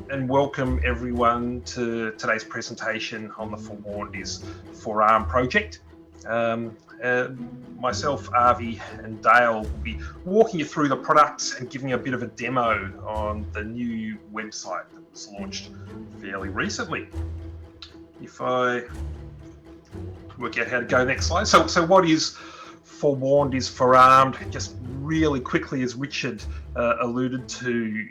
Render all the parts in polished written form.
And welcome everyone to today's presentation on the Forewarned is Forearmed project. Myself, Avi and Dale will be walking you through the products and giving you a bit of a demo on the new website that was launched fairly recently. If I work out how to go next slide. So what is Forewarned is Forearmed? Just really quickly, as Richard alluded to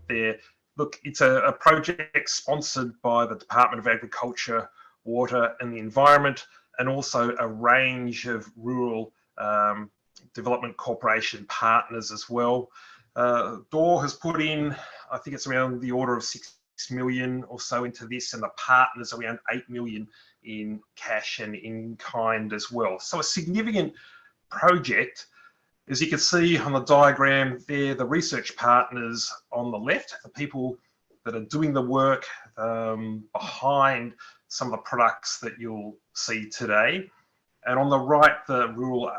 there. Look, it's a project sponsored by the Department of Agriculture, Water and the Environment, and also a range of rural development corporation partners as well. DOR has put in, I think it's around the order of 6 million or so into this, and the partners around 8 million in cash and in kind as well. So a significant project. As you can see on the diagram there, the research partners on the left, the people that are doing the work behind some of the products that you'll see today. And on the right, the rural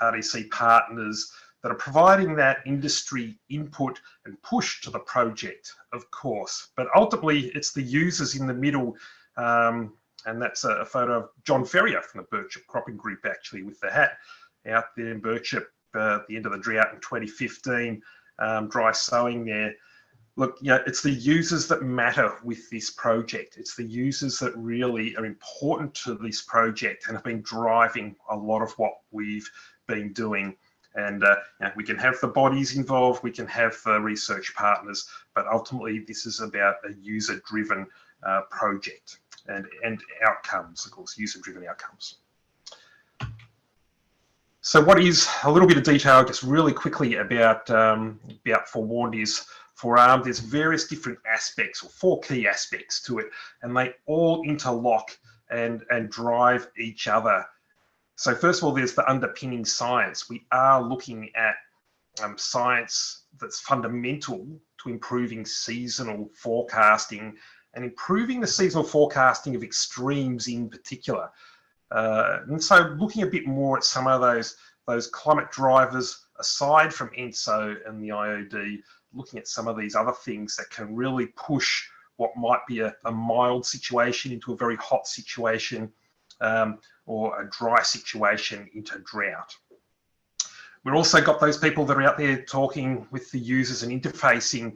RDC partners that are providing that industry input and push to the project, of course. But ultimately, it's the users in the middle, and that's a photo of John Ferrier from the Birchip Cropping Group, actually, with the hat out there in Birchip at the end of the drought in 2015, dry sowing there. Look, it's the users that matter with this project. It's the users that really are important to this project and have been driving a lot of what we've been doing. And we can have the bodies involved, we can have the research partners, but ultimately this is about a user-driven project and outcomes, of course, user-driven outcomes. So what is a little bit of detail, just really quickly about Forewarned is Forearmed. There's various different aspects, or 4 key aspects to it, and they all interlock and drive each other. So first of all, there's the underpinning science. We are looking at science that's fundamental to improving seasonal forecasting and improving the seasonal forecasting of extremes in particular. And so looking a bit more at some of those climate drivers aside from ENSO and the IOD, looking at some of these other things that can really push what might be a mild situation into a very hot situation, or a dry situation into drought. We've also got those people that are out there talking with the users and interfacing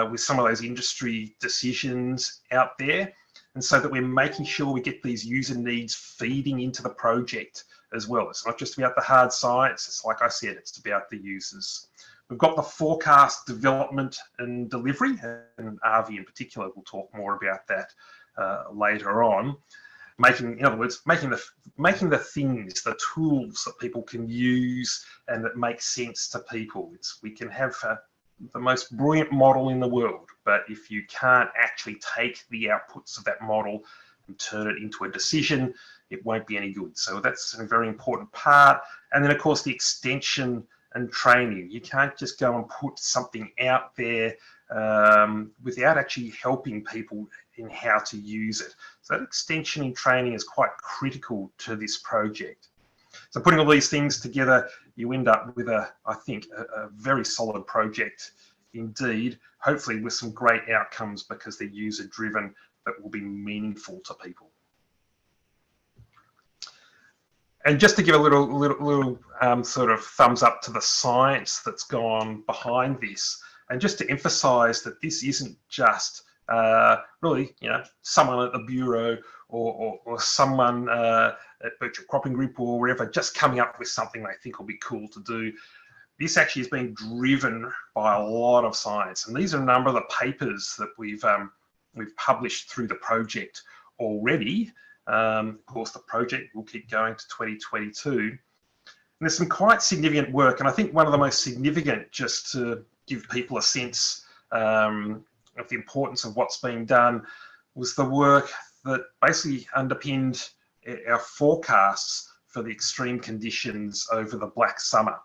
with some of those industry decisions out there. And so that we're making sure we get these user needs feeding into the project as well. It's not just about the hard science. It's like I said, it's about the users. We've got the forecast development and delivery, and Avi in particular will talk more about that later on. In other words, making the things, the tools that people can use and that make sense to people. We can have the most brilliant model in the world, but if you can't actually take the outputs of that model and turn it into a decision, it won't be any good. So that's a very important part. And then of course the extension and training. You can't just go and put something out there without actually helping people in how to use it. So that extension and training is quite critical to this project. So putting all these things together, you end up with I think, a very solid project indeed, hopefully with some great outcomes because they're user-driven that will be meaningful to people. And just to give a little sort of thumbs up to the science that's gone behind this, and just to emphasise that this isn't just really, someone at the Bureau or someone at Birchip Cropping Group or wherever just coming up with something they think will be cool to do. This actually is being driven by a lot of science, and these are a number of the papers that we've we've published through the project already. Of course, the project will keep going to 2022. And there's some quite significant work, and I think one of the most significant, just to give people a sense of the importance of what's being done, was the work that basically underpinned our forecasts for the extreme conditions over the Black Summer.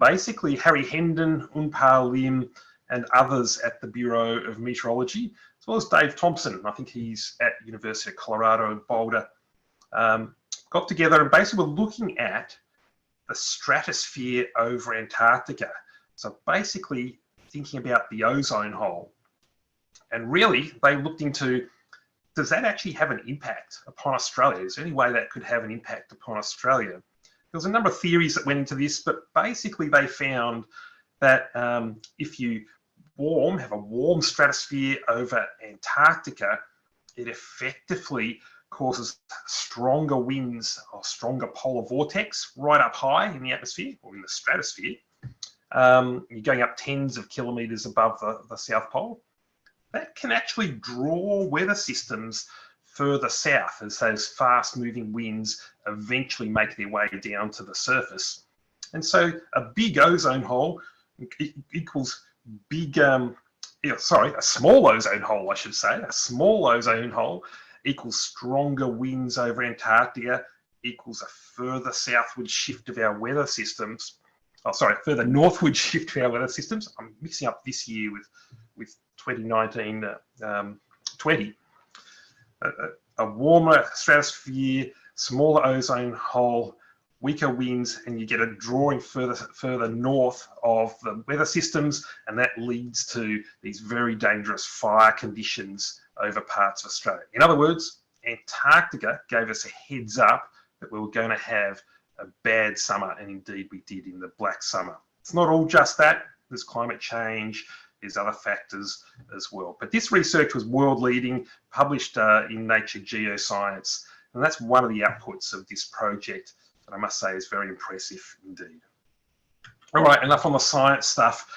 Basically, Harry Hendon, Unpal Lim, and others at the Bureau of Meteorology, as well as Dave Thompson, I think he's at University of Colorado in Boulder, got together and basically were looking at the stratosphere over Antarctica. So basically thinking about the ozone hole. And really, they looked into, does that actually have an impact upon Australia? Is there any way that could have an impact upon Australia? There was a number of theories that went into this, but basically they found that if you have a warm stratosphere over Antarctica, it effectively causes stronger winds or stronger polar vortex right up high in the atmosphere or in the stratosphere. You're going up tens of kilometres above the South Pole. That can actually draw weather systems further south as those fast moving winds eventually make their way down to the surface. And so a big ozone hole equals a small ozone hole, I should say. A small ozone hole equals stronger winds over Antarctica, equals a further southward shift of our weather systems. Further northward shift of our weather systems. I'm mixing up this year with 2019-20. A warmer stratosphere, smaller ozone hole, weaker winds, and you get a drawing further north of the weather systems, and that leads to these very dangerous fire conditions over parts of Australia. In other words, Antarctica gave us a heads up that we were going to have a bad summer, and indeed we did in the Black Summer. It's not all just that. There's climate change, there's other factors as well. But this research was world leading, published in Nature Geoscience, and that's one of the outputs of this project that I must say is very impressive indeed. All right, enough on the science stuff.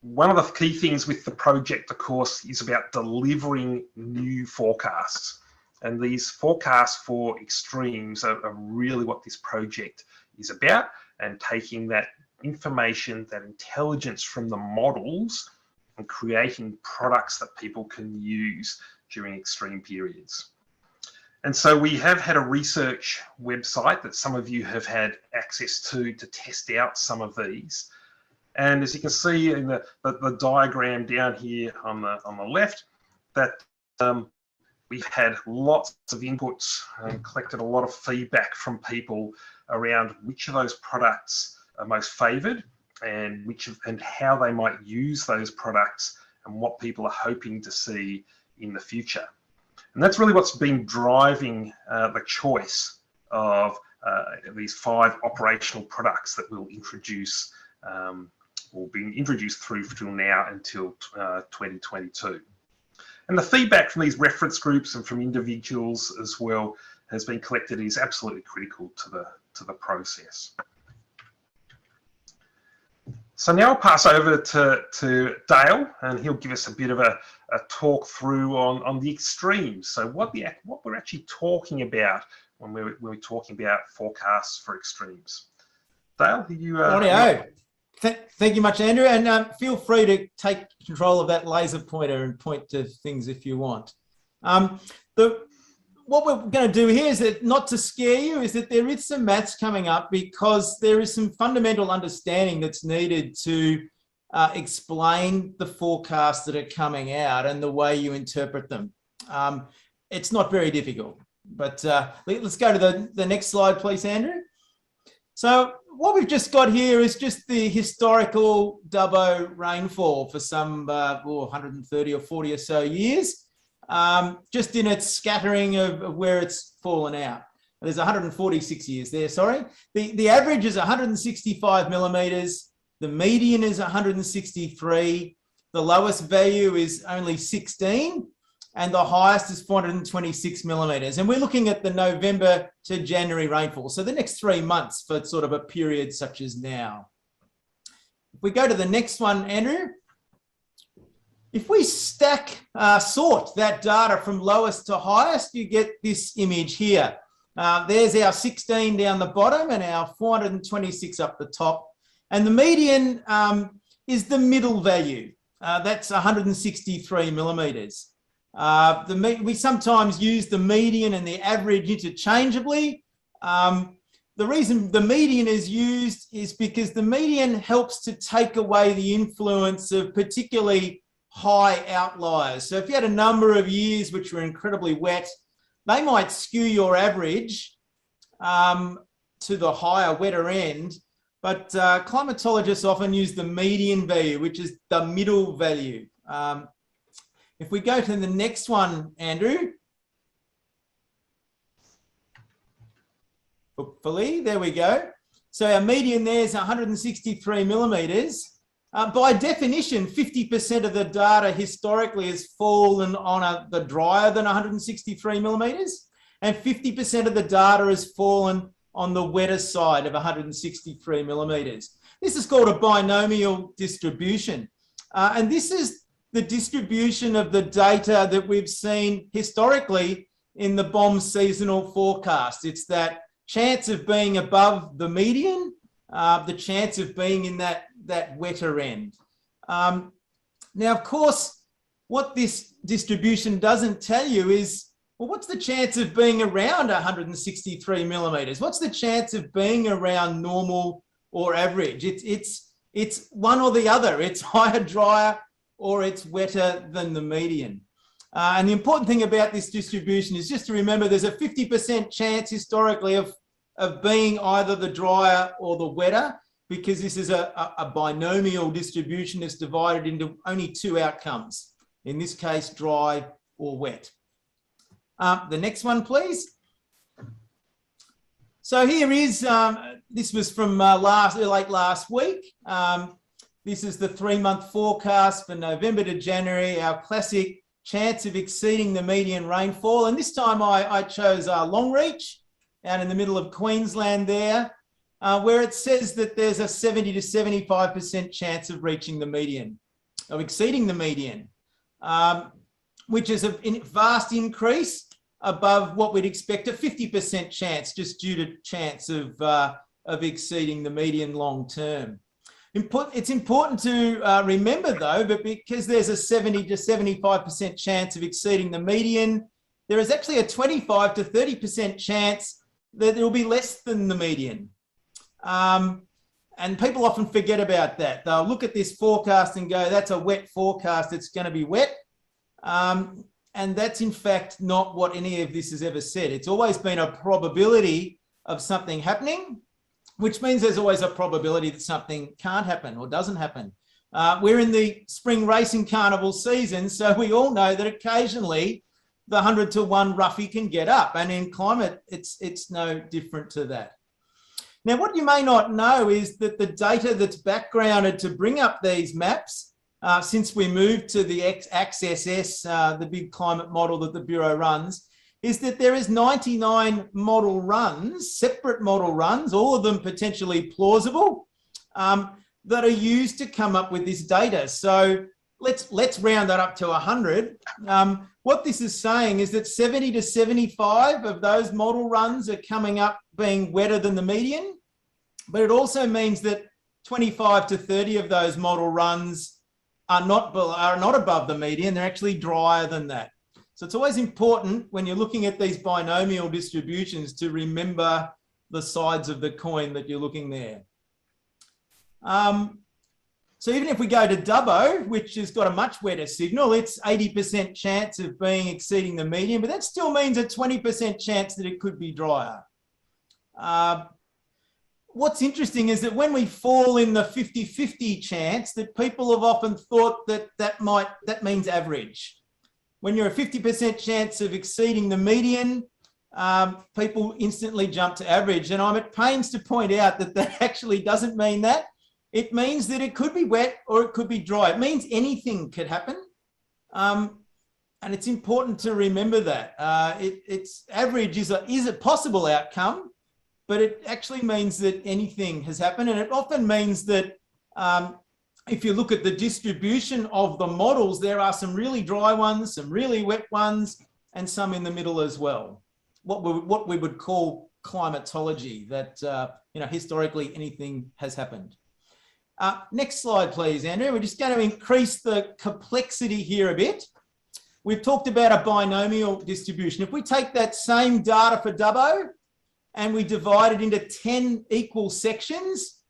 One of the key things with the project, of course, is about delivering new forecasts. And these forecasts for extremes are really what this project is about, and taking that information, that intelligence from the models, and creating products that people can use during extreme periods. And so we have had a research website that some of you have had access to test out some of these. And as you can see in the diagram down here on the left, that we've had lots of inputs and collected a lot of feedback from people around which of those products are most favoured and how they might use those products and what people are hoping to see in the future. And that's really what's been driving the choice of these 5 operational products that we'll introduce or being introduced through till now until 2022. And the feedback from these reference groups and from individuals as well has been collected and is absolutely critical to the process. So now I'll pass over to Dale, and he'll give us a bit of a talk through on the extremes. So what we're actually talking about when we're talking about forecasts for extremes. Dale, Thank you much, Andrew, and feel free to take control of that laser pointer and point to things if you want. What we're going to do here is that, not to scare you, is that there is some maths coming up, because there is some fundamental understanding that's needed to explain the forecasts that are coming out and the way you interpret them. It's not very difficult, but let's go to the next slide, please, Andrew. So what we've just got here is just the historical Dubbo rainfall for some 130 or 40 or so years, just in its scattering of where it's fallen out. There's 146 years there, sorry. The average is 165 millimetres. The median is 163. The lowest value is only 16. And the highest is 426 millimetres. And we're looking at the November to January rainfall. So the next 3 months for sort of a period such as now. If we go to the next one, Andrew. If we sort that data from lowest to highest, you get this image here. There's our 16 down the bottom and our 426 up the top. And the median is the middle value. That's 163 millimetres. We sometimes use the median and the average interchangeably. The reason the median is used is because the median helps to take away the influence of particularly high outliers. So if you had a number of years which were incredibly wet, they might skew your average to the higher, wetter end. But climatologists often use the median value, which is the middle value. If we go to the next one, Andrew. Hopefully, there we go. So our median there is 163 millimetres. By definition, 50% of the data historically has fallen on the drier than 163 millimetres, and 50% of the data has fallen on the wetter side of 163 millimetres. This is called a binomial distribution. And this is the distribution of the data that we've seen historically in the BOM seasonal forecast. It's that chance of being above the median, the chance of being in that wetter end. Now, of course, what this distribution doesn't tell you is, well, what's the chance of being around 163 millimetres? What's the chance of being around normal or average? It's one or the other. It's higher, drier, or it's wetter than the median. And the important thing about this distribution is just to remember there's a 50% chance historically of being either the drier or the wetter, because this is a binomial distribution that's divided into only two outcomes. In this case, dry or wet. The next one, please. So here is, this was from late last week. This is the 3-month forecast for November to January, our classic chance of exceeding the median rainfall. And this time I chose Longreach, out in the middle of Queensland there, where it says that there's a 70 to 75% chance of reaching the median, of exceeding the median, which is a vast increase above what we'd expect, a 50% chance, just due to chance of exceeding the median long term. It's important to remember, though, that because there's a 70 to 75% chance of exceeding the median, there is actually a 25 to 30% chance that it will be less than the median. And people often forget about that. They'll look at this forecast and go, that's a wet forecast, it's going to be wet. And that's in fact not what any of this has ever said. It's always been a probability of something happening, which means there's always a probability that something can't happen or doesn't happen. We're in the spring racing carnival season, so we all know that occasionally the 100 to 1 roughie can get up, and in climate, it's no different to that. Now, what you may not know is that the data that's backgrounded to bring up these maps, since we moved to the ACCSS, the big climate model that the Bureau runs, is that there is 99 model runs, separate model runs, all of them potentially plausible, that are used to come up with this data. So let's round that up to 100. What this is saying is that 70 to 75 of those model runs are coming up being wetter than the median, but it also means that 25 to 30 of those model runs are not above the median, they're actually drier than that. So it's always important when you're looking at these binomial distributions to remember the sides of the coin that you're looking there. So even if we go to Dubbo, which has got a much wetter signal, it's 80% chance of being exceeding the median, but that still means a 20% chance that it could be drier. What's interesting is that when we fall in the 50-50 chance, that people have often thought that means average. When you're a 50% chance of exceeding the median, people instantly jump to average. And I'm at pains to point out that that actually doesn't mean that. It means that it could be wet or it could be dry. It means anything could happen. And it's important to remember that. It's average is a possible outcome, but it actually means that anything has happened. And it often means that if you look at the distribution of the models, there are some really dry ones, some really wet ones, and some in the middle as well. What we would call climatology, that historically anything has happened. Next slide, please, Andrew. We're just going to increase the complexity here a bit. We've talked about a binomial distribution. If we take that same data for Dubbo and we divide it into 10 equal sections,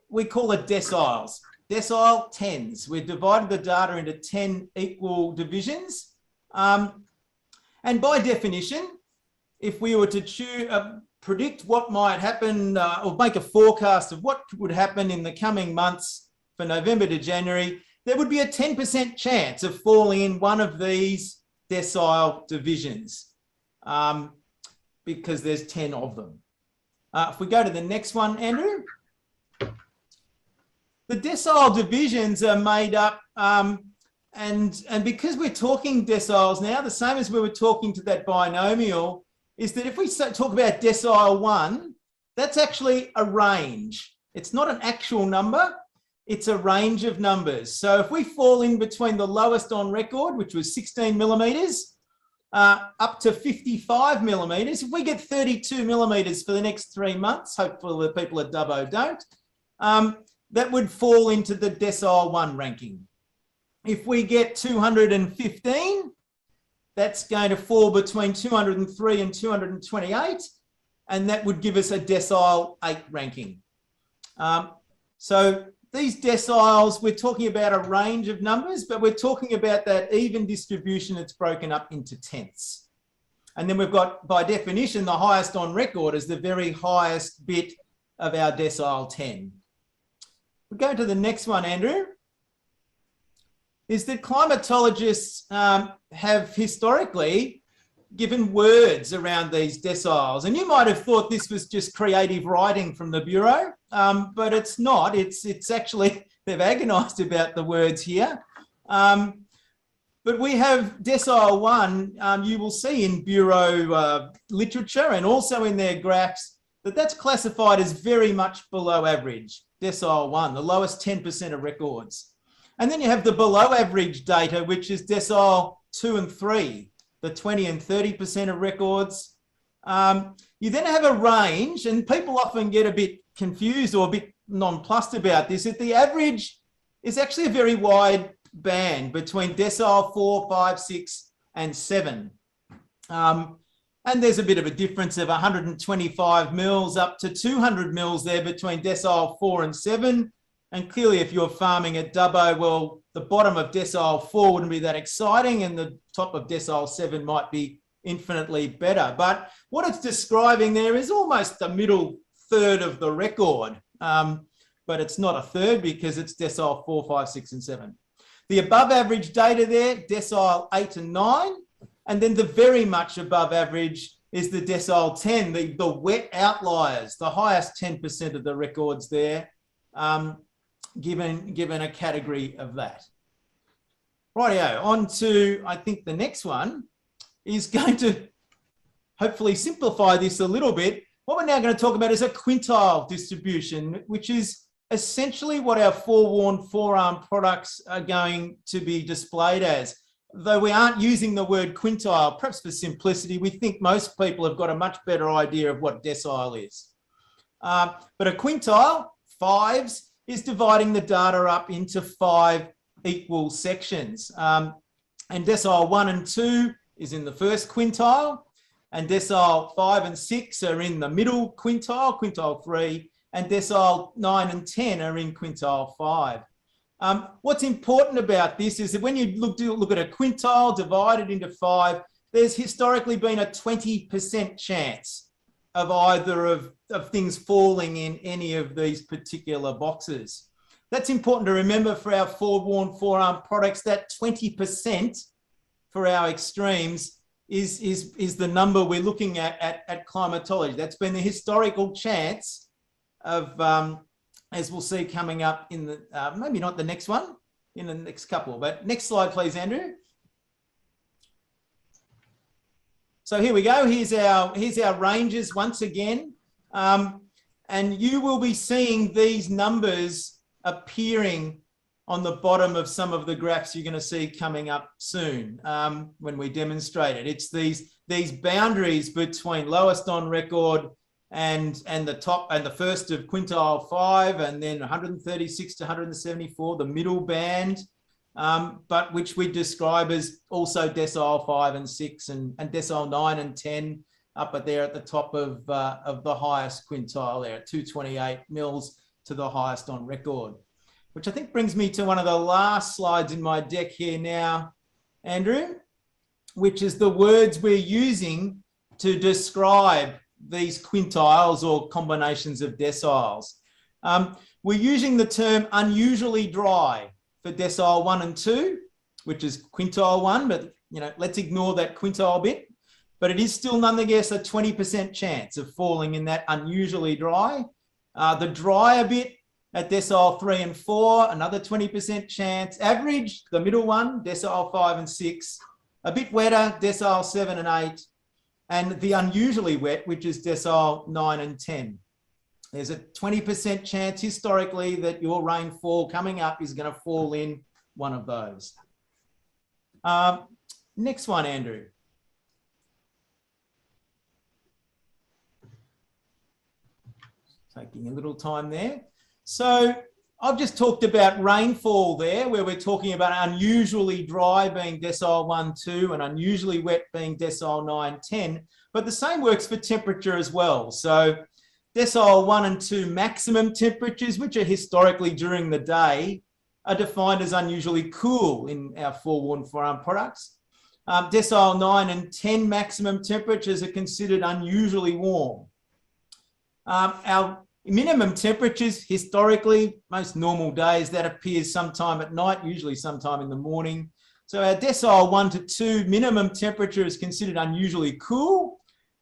we call it deciles. Decile tens. We've divided the data into 10 equal divisions. And by definition, if we were to predict what might happen or make a forecast of what would happen in the coming months for November to January, there would be a 10% chance of falling in one of these decile divisions because there's 10 of them. If we go to the next one, Andrew. The decile divisions are made up, and because we're talking deciles now, the same as we were talking to that binomial, is that if we talk about decile 1, that's actually a range. It's not an actual number, it's a range of numbers. So if we fall in between the lowest on record, which was 16 millimetres, up to 55 millimetres, if we get 32 millimetres for the next 3 months, hopefully the people at Dubbo don't, that would fall into the decile 1 ranking. If we get 215, that's going to fall between 203 and 228, and that would give us a decile 8 ranking. So these deciles, we're talking about a range of numbers, but we're talking about that even distribution that's broken up into tenths. And then we've got, by definition, the highest on record is the very highest bit of our decile 10. We go to the next one, Andrew. Is that climatologists have historically given words around these deciles. And you might have thought this was just creative writing from the Bureau, but it's not. It's actually, they've agonised about the words here. But we have decile 1, you will see in Bureau literature and also in their graphs that that's classified as very much below average, decile 1, the lowest 10% of records. And then you have the below average data, which is decile 2 and 3, the 20 and 30% of records. You then have a range, and people often get a bit confused or a bit nonplussed about this, that the average is actually a very wide band between decile 4, 5, 6, and 7. And there's a bit of a difference of 125 mils up to 200 mils there between decile 4 and 7. And clearly, if you're farming at Dubbo, well, the bottom of decile 4 wouldn't be that exciting, and the top of decile 7 might be infinitely better. But what it's describing there is almost the middle third of the record, but it's not a third because it's decile 4, 5, 6, and 7. The above average data there, decile 8 and 9, and then the very much above average is the decile 10, the wet outliers, the highest 10% of the records there. Given a category of that. Rightio, on to, I think the next one is going to hopefully simplify this a little bit. What we're now going to talk about is a quintile distribution, which is essentially what our Forewarned, Forearmed products are going to be displayed as. Though we aren't using the word quintile, perhaps for simplicity, we think most people have got a much better idea of what decile is. But a quintile, 5s, is dividing the data up into 5 equal sections. And decile 1 and 2 is in the first quintile, and decile 5 and 6 are in the middle quintile, quintile 3, and decile 9 and 10 are in quintile 5. What's important about this is that when you look at a quintile divided into 5, there's historically been a 20% chance of either of things falling in any of these particular boxes. That's important to remember for our Forewarned, Forearmed products. That 20% for our extremes is the number we're looking at climatology. That's been the historical chance of, as we'll see coming up in the, maybe not the next one, in the next couple, but next slide, please, Andrew. So here we go. Here's our ranges once again. And you will be seeing these numbers appearing on the bottom of some of the graphs you're going to see coming up soon when we demonstrate it. It's these boundaries between lowest on record and the top and the first of quintile 5, and then 136 to 174, the middle band, but which we describe as also decile 5 and 6 and decile 9 and 10 up there at the top of the highest quintile there at 228 mils to the highest on record. Which I think brings me to one of the last slides in my deck here now, Andrew, which is the words we're using to describe these quintiles or combinations of deciles. We're using the term unusually dry for decile 1 and 2, which is quintile 1, but let's ignore that quintile bit. But it is still nonetheless a 20% chance of falling in that unusually dry. The drier bit at decile 3 and 4, another 20% chance. Average, the middle one, decile 5 and 6. A bit wetter, decile 7 and 8. And the unusually wet, which is decile 9 and 10. There's a 20% chance historically that your rainfall coming up is going to fall in one of those. Next one, Andrew. Taking a little time there. So I've just talked about rainfall there, where we're talking about unusually dry being decile 1, 2, and unusually wet being decile 9, 10. But the same works for temperature as well. So decile 1 and 2 maximum temperatures, which are historically during the day, are defined as unusually cool in our Forewarned Forearmed products. Decile 9 and 10 maximum temperatures are considered unusually warm. Our minimum temperatures, historically, most normal days, that appears sometime at night, usually sometime in the morning. So our decile 1 to 2 minimum temperature is considered unusually cool,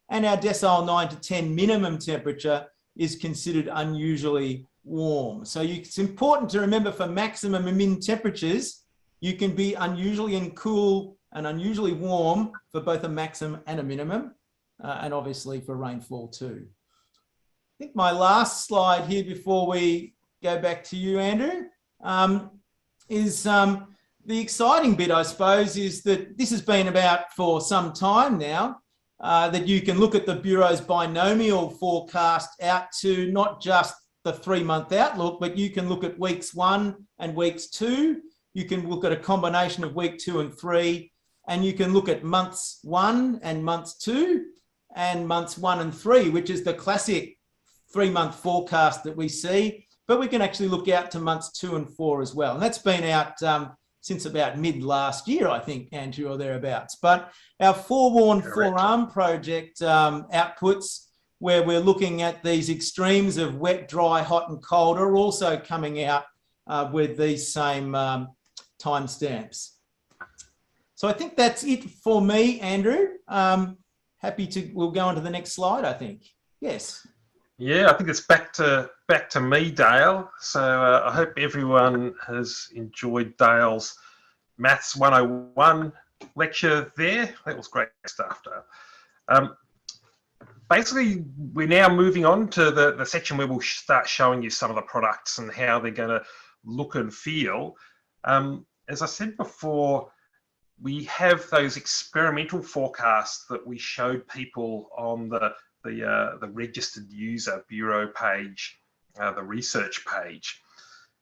and our decile 9 to 10 minimum temperature is considered unusually warm. So it's important to remember for maximum and min temperatures, you can be unusually and cool and unusually warm for both a maximum and a minimum, and obviously for rainfall too. I think my last slide here before we go back to you, Andrew, is the exciting bit, I suppose, is that this has been about for some time now, that you can look at the Bureau's binomial forecast out to not just the 3-month outlook, but you can look at weeks 1 and weeks 2. You can look at a combination of week 2 and 3, and you can look at months 1 and months 2 and months 1 and 3, which is the classic 3-month forecast that we see, but we can actually look out to months 2 and 4 as well. And that's been out since about mid last year, I think, Andrew, or thereabouts. But our Forewarned Forearmed project outputs, where we're looking at these extremes of wet, dry, hot and cold, are also coming out with these same timestamps. So I think that's it for me, Andrew. We'll go on to the next slide, I think. Yes. Yeah, I think it's back to me, Dale. So I hope everyone has enjoyed Dale's Maths 101 lecture there. That was great stuff, Dale. Basically, we're now moving on to the section where we'll start showing you some of the products and how they're going to look and feel. As I said before, we have those experimental forecasts that we showed people on the registered user Bureau page, the research page.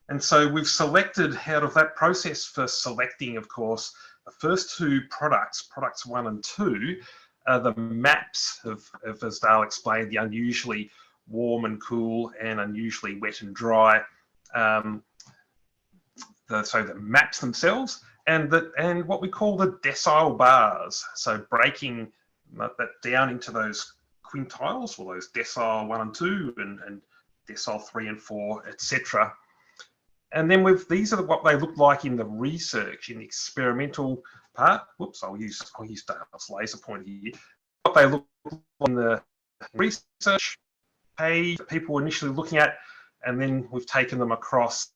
And so we've selected out of that process for selecting, of course, the first 2 products 1 and 2, the maps of, as Dale explained, the unusually warm and cool and unusually wet and dry. So the maps themselves and what we call the decile bars. So breaking that down into those quintiles, or those decile 1 and 2 and decile 3 and 4, etc. And then these are what they look like in the research, in the experimental part. Whoops, I'll use Dale's laser pointer here. What they look like in the research page that people were initially looking at, and then we've taken them across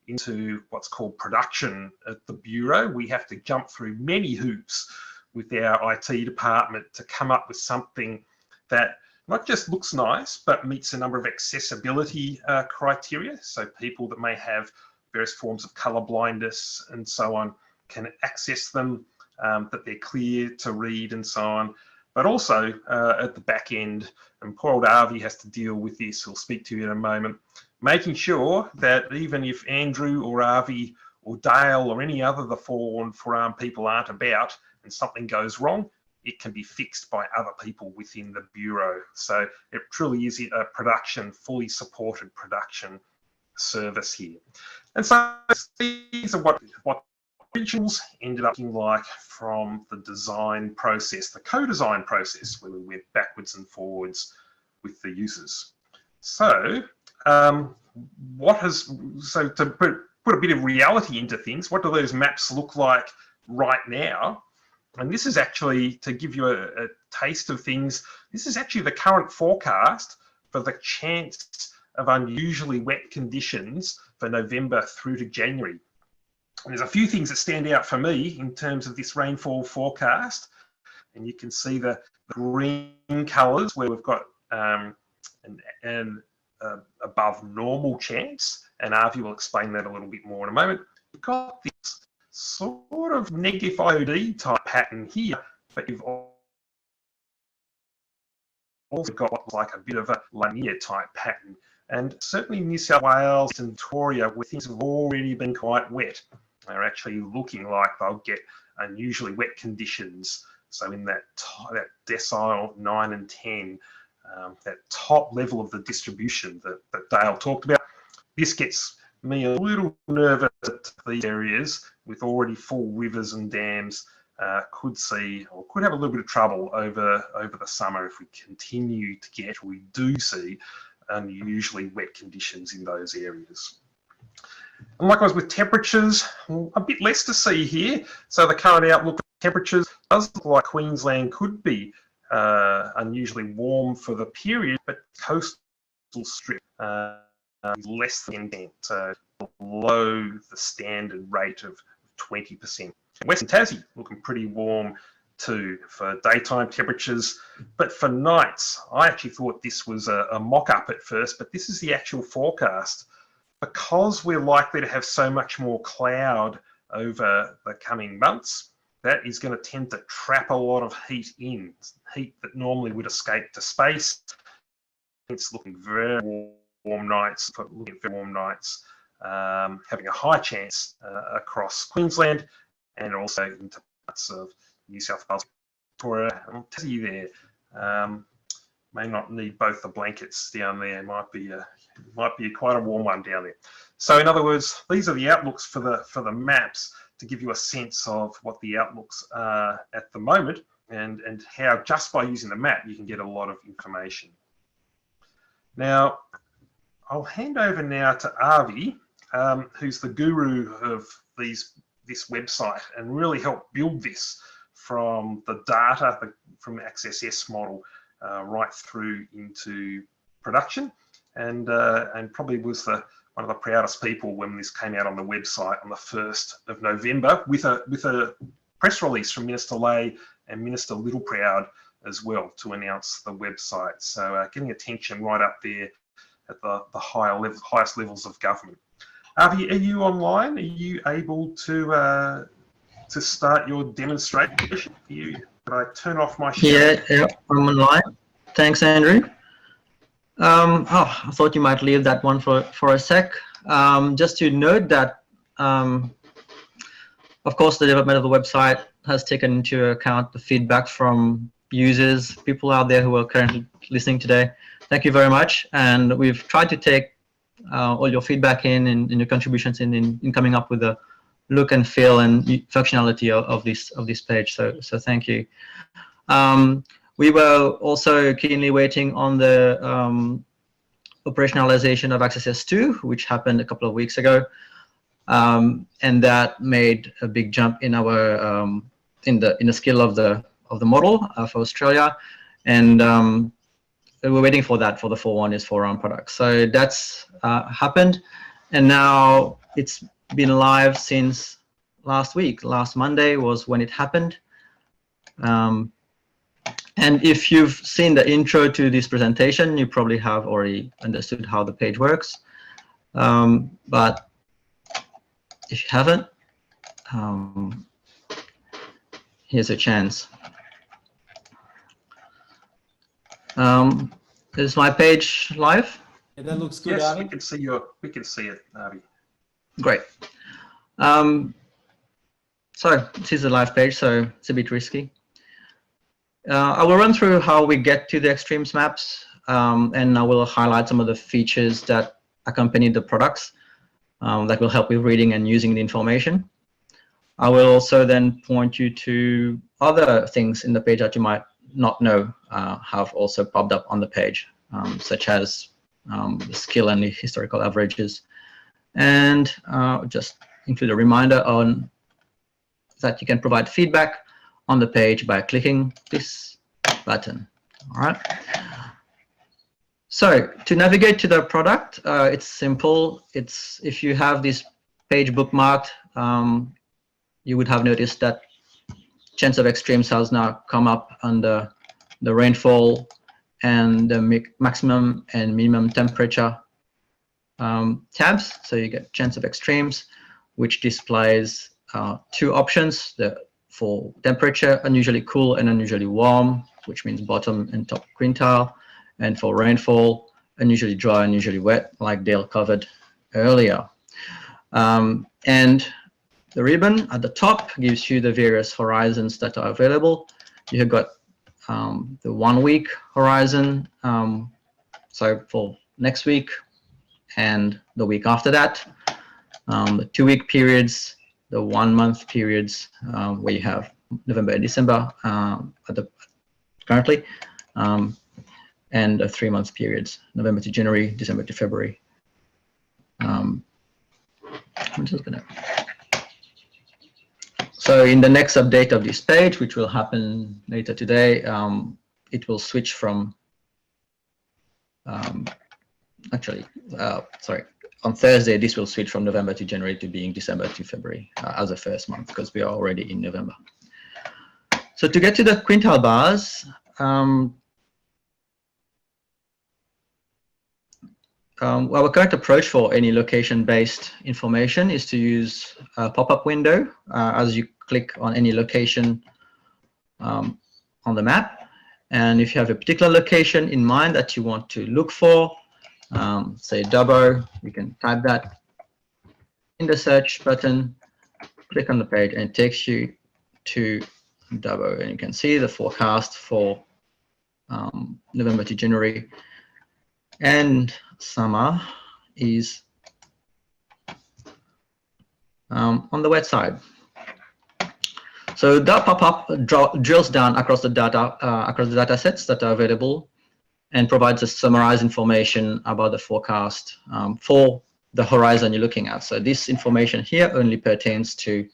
into what's called production at the Bureau. We have to jump through many hoops with our IT department to come up with something that not just looks nice, but meets a number of accessibility criteria. So people that may have various forms of colour blindness and so on, can access them, that they're clear to read and so on. But also at the back end, and poor old Avi has to deal with this, we'll speak to you in a moment, making sure that even if Andrew or Avi or Dale or any other of the Forewarned, Forearmed people aren't about and something goes wrong, it can be fixed by other people within the Bureau. So it truly is a production, fully supported production service here. And so these are what originals ended up looking like from the design process, the co-design process, where we went backwards and forwards with the users. So to put a bit of reality into things, what do those maps look like right now? And this is actually, to give you a taste of things, this is actually the current forecast for the chance of unusually wet conditions for November through to January. And there's a few things that stand out for me in terms of this rainfall forecast. And you can see the green colours where we've got an above normal chance, and Avi will explain that a little bit more in a moment. We've got this sort of negative IOD type pattern here, but you've also got what's like a bit of a linear type pattern. And certainly New South Wales and Victoria, where things have already been quite wet, they're actually looking like they'll get unusually wet conditions. So in that decile 9 and 10, that top level of the distribution that Dale talked about, this gets me a little nervous that these areas with already full rivers and dams could have a little bit of trouble over the summer if we continue to get, or we do see, unusually wet conditions in those areas. And likewise with temperatures, a bit less to see here. So the current outlook for temperatures does look like Queensland could be unusually warm for the period, but coastal strip less than 10%, so below the standard rate of 20%. Western Tassie looking pretty warm too for daytime temperatures, but for nights, I actually thought this was a mock-up at first, but this is the actual forecast. Because we're likely to have so much more cloud over the coming months, that is going to tend to trap a lot of heat in, heat that normally would escape to space. It's looking very warm nights, having a high chance across Queensland and also into parts of New South Wales, Victoria, and Tassie there. May not need both the blankets down there. Might be quite a warm one down there. So in other words, these are the outlooks for the maps to give you a sense of what the outlooks are at the moment and how just by using the map you can get a lot of information. Now, I'll hand over now to Avi, who's the guru of this website and really helped build this from the data from the Access S model right through into production, and probably was one of the proudest people when this came out on the website on the 1st of November with a press release from Minister Lay and Minister Littleproud as well to announce the website. So getting attention right up there at the highest levels of government. Avi, are you online? Are you able to start your demonstration? Could I turn off my share? Yeah, I'm online. Thanks, Andrew. I thought you might leave that one for a sec. Just to note that, of course, the development of the website has taken into account the feedback from users, people out there who are currently listening today. Thank you very much. And we've tried to take all your feedback in your contributions in coming up with the look and feel and functionality of this page. So thank you. We were also keenly waiting on the operationalization of Access S2, which happened a couple of weeks ago, and that made a big jump in our in the skill of the model for Australia, and we're waiting for that for the Forewarned is Forearmed product. So that's happened, and now it's been live since last week. Last Monday was when it happened. And if you've seen the intro to this presentation, you probably have already understood how the page works. But if you haven't, here's a chance. Is my page live? Yeah, that looks good, Yes, Avi. we can see it, Avi. Great. So this is a live page, so it's a bit risky. I will run through how we get to the extremes maps, and I will highlight some of the features that accompany the products that will help with reading and using the information. I will also then point you to other things in the page that you might not know have also popped up on the page, such as the skill and the historical averages, and just include a reminder on that you can provide feedback on the page by clicking this button. All right. So to navigate to the product, it's simple. It's if you have this page bookmarked, you would have noticed that chance of extremes has now come up under the rainfall and the maximum and minimum temperature tabs. So you get chance of extremes, which displays two options: for temperature, unusually cool and unusually warm, which means bottom and top quintile, and for rainfall, unusually dry, unusually wet, like Dale covered earlier. And the ribbon at the top gives you the various horizons that are available. You've got the 1 week horizon, so for next week and the week after that, the 2 week periods, the 1 month periods, where you have November and December currently, and the 3 month periods, November to January, December to February. I'm just gonna. So in the next update of this page, which will happen later today, it will switch from, sorry, on Thursday, this will switch from November to January to being December to February as the first month, because we are already in November. So to get to the quintile bars, our current approach for any location-based information is to use a pop-up window as you click on any location on the map. And if you have a particular location in mind that you want to look for, say Dubbo, you can type that in the search button, click on the page, and it takes you to Dubbo. And you can see the forecast for November to January. And summer is on the wet side. So that pop-up drills down across the data sets that are available and provides us summarized information about the forecast for the horizon you're looking at. So this information here only pertains to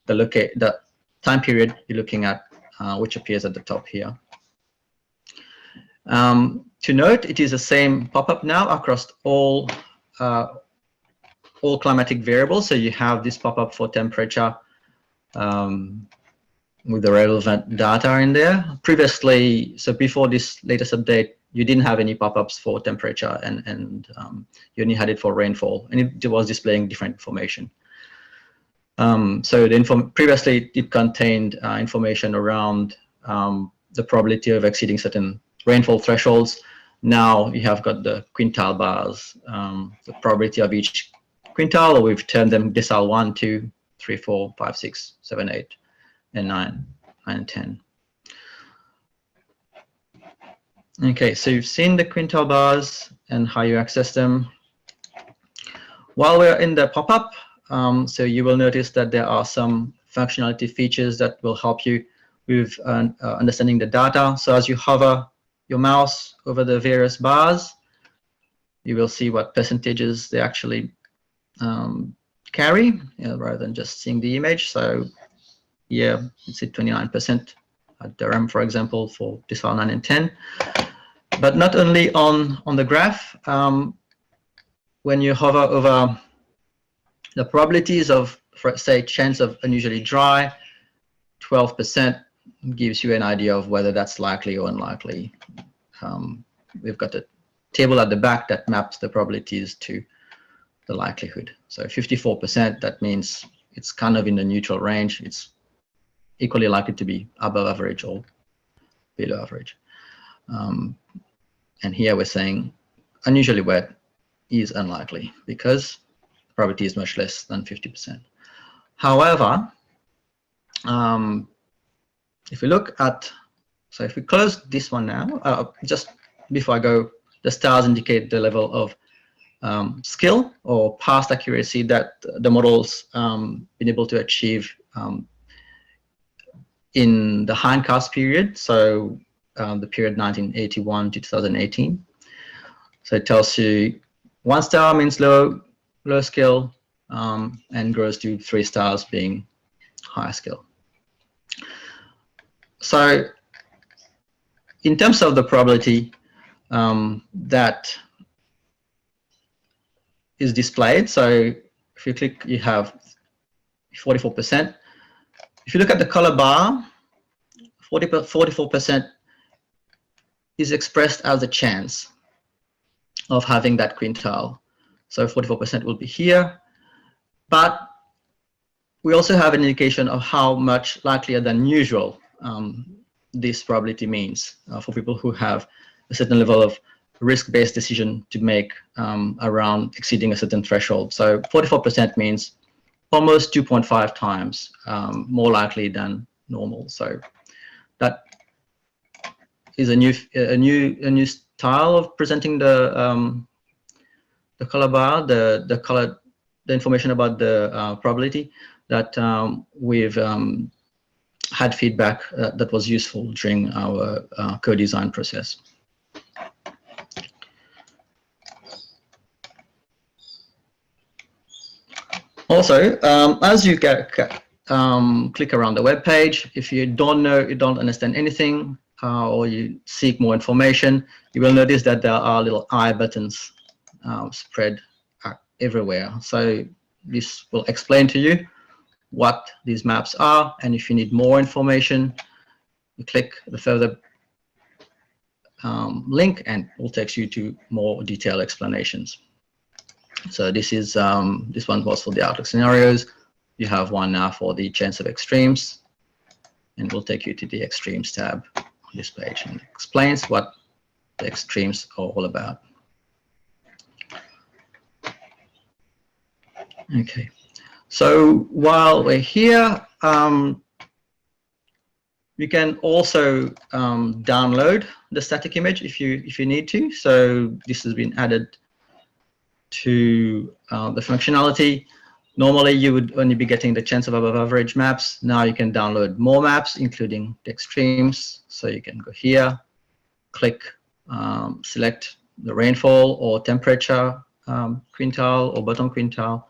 the time period you're looking at, which appears at the top here. To note, it is the same pop-up now across all climatic variables. So you have this pop-up for temperature with the relevant data in there. Previously, so before this latest update, you didn't have any pop-ups for temperature, and you only had it for rainfall, and it was displaying different information. So previously it contained information around the probability of exceeding certain rainfall thresholds. Now you have got the quintile bars, the probability of each quintile, or we've termed them decile 1, 2, 3, 4, 5, 6, 7, 8, and 9, and 10. Okay, so you've seen the quintile bars and how you access them. While we're in the pop-up, so you will notice that there are some functionality features that will help you with understanding the data. So as you hover your mouse over the various bars, you will see what percentages they actually carry, rather than just seeing the image. So yeah, it's at 29% at Durham, for example, for decile 9 and 10. But not only on the graph, when you hover over the probabilities of, say, chance of unusually dry, 12% gives you an idea of whether that's likely or unlikely. We've got a table at the back that maps the probabilities to the likelihood. So 54%, that means it's kind of in the neutral range. It's equally likely to be above average or below average. And here we're saying unusually wet is unlikely because the probability is much less than 50%. However, if we look at, so if we close this one now, just before I go, the stars indicate the level of skill or past accuracy that the models been able to achieve in the hindcast period, so the period 1981 to 2018. So it tells you 1 star means low skill, and grows to 3 stars being high skill. So in terms of the probability that is displayed, so if you click, you have 44%. If you look at the color bar, 44% is expressed as a chance of having that quintile. So 44% will be here, but we also have an indication of how much likelier than usual this probability means for people who have a certain level of risk-based decision to make around exceeding a certain threshold. So 44% means almost 2.5 times more likely than normal. So that is a new style of presenting the color bar, the information about the probability that we've had feedback that was useful during our co-design process. Also, as you click around the web page, if you don't understand anything, or you seek more information, you will notice that there are little I buttons spread everywhere. So this will explain to you what these maps are, and if you need more information, you click the further link and it will take you to more detailed explanations. So this is this one was for the outlook scenarios. You have one now for the chance of extremes, and it will take you to the extremes tab on this page and explains what the extremes are all about. Okay, so while we're here, you can also download the static image if you need to. So this has been added to the functionality. Normally you would only be getting the chance of above average maps. Now you can download more maps, including the extremes. So you can go here, click, select the rainfall or temperature quintile or bottom quintile,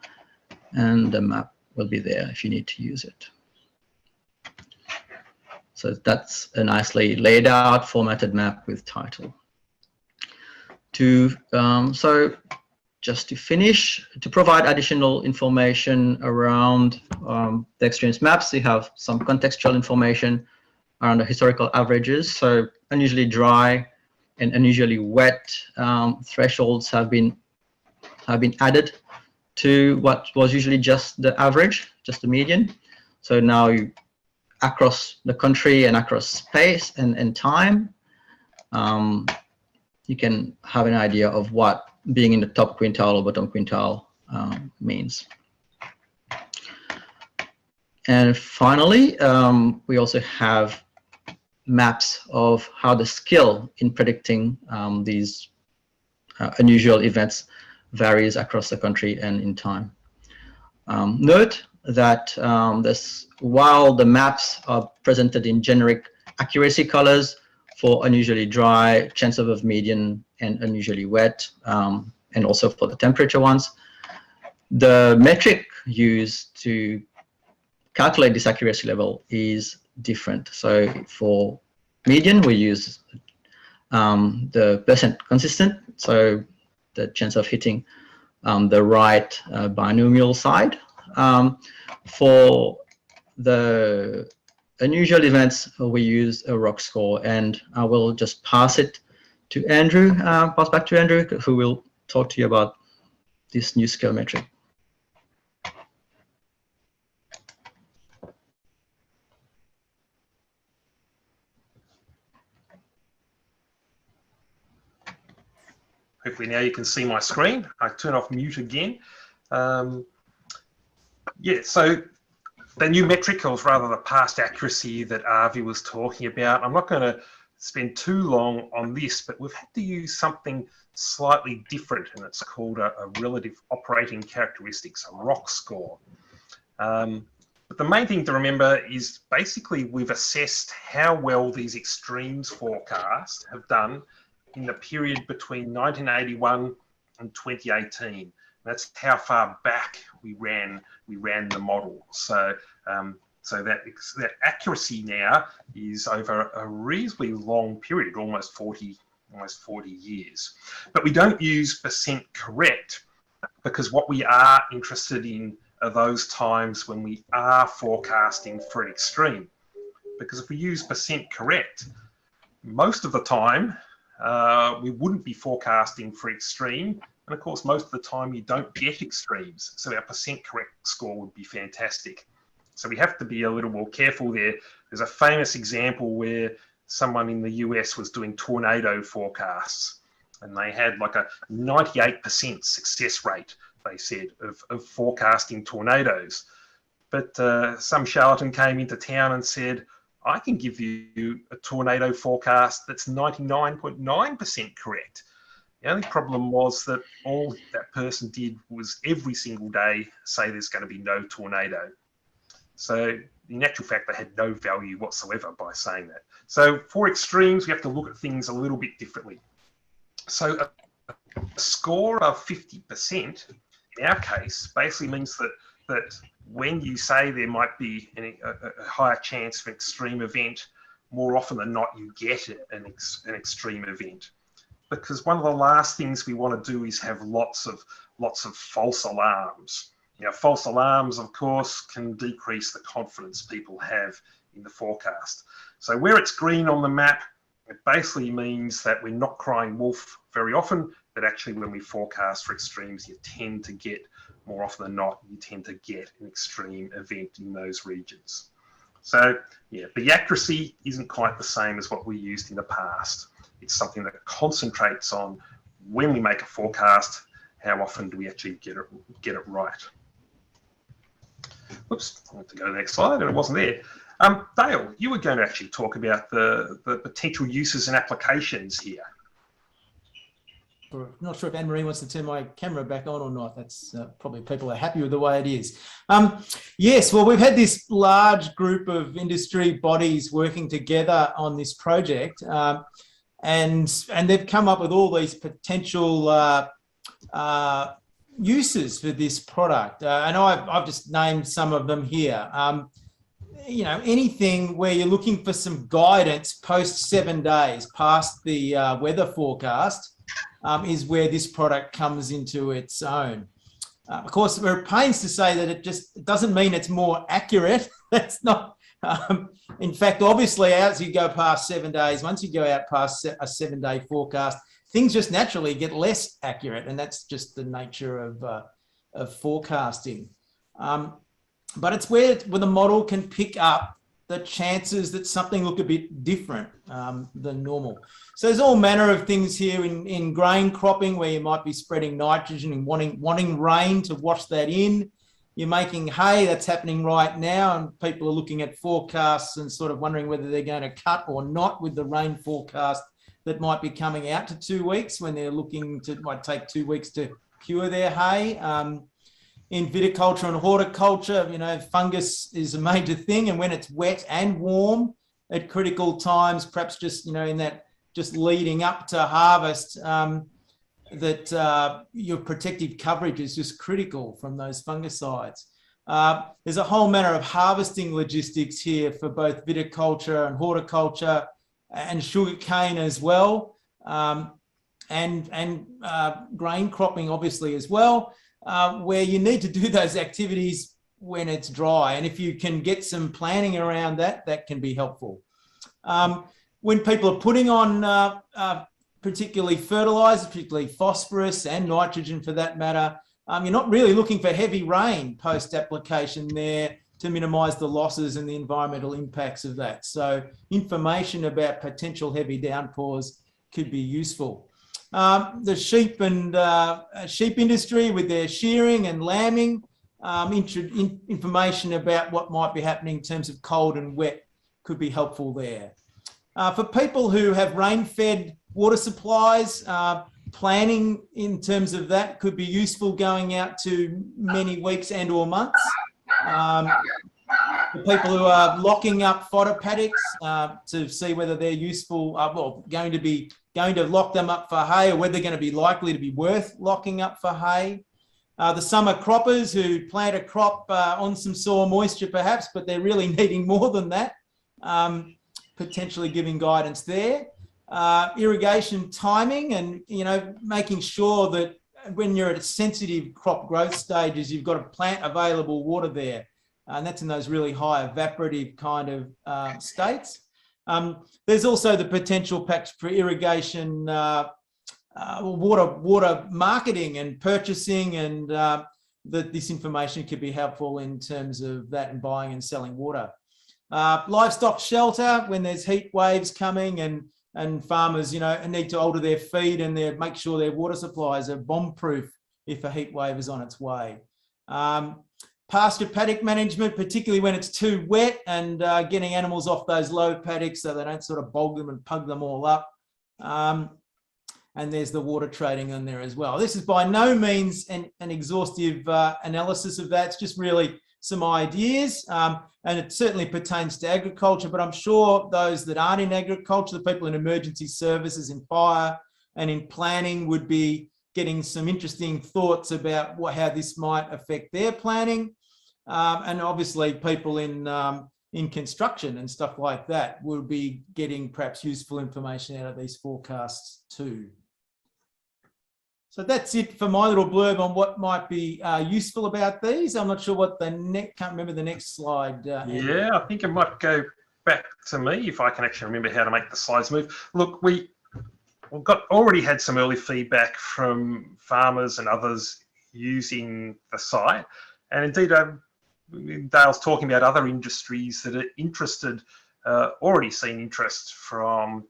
and the map will be there if you need to use it. So that's a nicely laid out, formatted map with title. So just to finish, to provide additional information around the extremes maps, you have some contextual information around the historical averages. So unusually dry and unusually wet thresholds have been added to what was usually just the average, just the median. So now across the country and across space and time, you can have an idea of what being in the top quintile or bottom quintile means. And finally, we also have maps of how the skill in predicting these unusual events varies across the country and in time. Note that while the maps are presented in generic accuracy colors for unusually dry, chance above median, and unusually wet, and also for the temperature ones, the metric used to calculate this accuracy level is different. So for median, we use the percent consistent, so the chance of hitting the right binomial side. For the unusual events, we use a ROC score, and I will just pass it to Andrew, pass back to Andrew, who will talk to you about this new scale metric. Hopefully now you can see my screen. I turn off mute again. Yeah, so the new metric, or rather the past accuracy that Avi was talking about, I'm not going to spend too long on this, but we've had to use something slightly different, and it's called a relative operating characteristics, a ROC score. But the main thing to remember is basically we've assessed how well these extremes forecasts have done in the period between 1981 and 2018. That's how far back we ran the model. So that accuracy now is over a reasonably long period, almost 40 years. But we don't use percent correct, because what we are interested in are those times when we are forecasting for an extreme. Because if we use percent correct, most of the time we wouldn't be forecasting for extreme, and of course most of the time you don't get extremes, so our percent correct score would be fantastic. So we have to be a little more careful there. There's a famous example where someone in the US was doing tornado forecasts, and they had like a 98% success rate, they said, of forecasting tornadoes. But some charlatan came into town and said, I can give you a tornado forecast that's 99.9% correct. The only problem was that all that person did was every single day say there's going to be no tornado. So in actual fact, they had no value whatsoever by saying that. So for extremes, we have to look at things a little bit differently. So a score of 50% in our case basically means that when you say there might be a higher chance of an extreme event, more often than not, you get an extreme event. Because one of the last things we want to do is have lots of false alarms. You know, false alarms, of course, can decrease the confidence people have in the forecast. So where it's green on the map, it basically means that we're not crying wolf very often, but actually when we forecast for extremes, you tend to get, more often than not, you tend to get an extreme event in those regions. So yeah, the accuracy isn't quite the same as what we used in the past. It's something that concentrates on when we make a forecast, how often do we actually get it right. Oops, I want to go to the next slide, and it wasn't there. Dale, you were going to actually talk about the potential uses and applications here. I'm not sure if Anne-Marie wants to turn my camera back on or not. That's probably people are happy with the way it is. Yes, well, we've had this large group of industry bodies working together on this project, and they've come up with all these potential uses for this product. And I've just named some of them here. You know, anything where you're looking for some guidance post 7 days past the weather forecast is where this product comes into its own. Of course, we're at pains to say that it doesn't mean it's more accurate. That's not, in fact, obviously, as you go past 7 days, once you go out past a 7 day forecast, things just naturally get less accurate, and that's just the nature of forecasting. But it's where the model can pick up the chances that something look a bit different than normal. So there's all manner of things here in grain cropping where you might be spreading nitrogen and wanting rain to wash that in. You're making hay, that's happening right now, and people are looking at forecasts and sort of wondering whether they're going to cut or not with the rain forecast that might be coming out to 2 weeks when they're looking to, might take 2 weeks to cure their hay. In viticulture and horticulture, you know, fungus is a major thing, and when it's wet and warm at critical times, perhaps just, you know, in that just leading up to harvest, that your protective coverage is just critical from those fungicides. There's a whole manner of harvesting logistics here for both viticulture and horticulture and sugarcane as well, and grain cropping obviously as well, where you need to do those activities when it's dry. And if you can get some planning around that, that can be helpful. When people are putting on particularly fertilizers, particularly phosphorus and nitrogen for that matter, you're not really looking for heavy rain post-application there to minimise the losses and the environmental impacts of that. So information about potential heavy downpours could be useful. The sheep and sheep industry with their shearing and lambing, information about what might be happening in terms of cold and wet could be helpful there. For people who have rain-fed water supplies, planning in terms of that could be useful going out to many weeks and or months. For people who are locking up fodder paddocks to see whether they're useful, well, going to lock them up for hay, or whether they're going to be likely to be worth locking up for hay. The summer croppers who plant a crop on some soil moisture perhaps, but they're really needing more than that, potentially giving guidance there. Irrigation timing, and making sure that when you're at sensitive crop growth stages, you've got a plant available water there, and that's in those really high evaporative kind of states. There's also the potential perhaps for irrigation water marketing and purchasing, and that this information could be helpful in terms of that and buying and selling water. Livestock shelter when there's heat waves coming, and farmers need to alter their feed and make sure their water supplies are bomb-proof if a heat wave is on its way. Pasture paddock management, particularly when it's too wet, and getting animals off those low paddocks so they don't sort of bog them and pug them all up. And there's the water trading in there as well. This is by no means an exhaustive analysis of that. It's just really some ideas, and it certainly pertains to agriculture, but I'm sure those that aren't in agriculture, the people in emergency services, in fire and in planning, would be getting some interesting thoughts about how this might affect their planning. And obviously people in construction and stuff like that will be getting perhaps useful information out of these forecasts too. So that's it for my little blurb on what might be useful about these. I'm not sure what can't remember the next slide. Yeah, I think it might go back to me if I can actually remember how to make the slides move. Look, we've already had some early feedback from farmers and others using the site. And indeed, Dale's talking about other industries that are interested, already seen interest from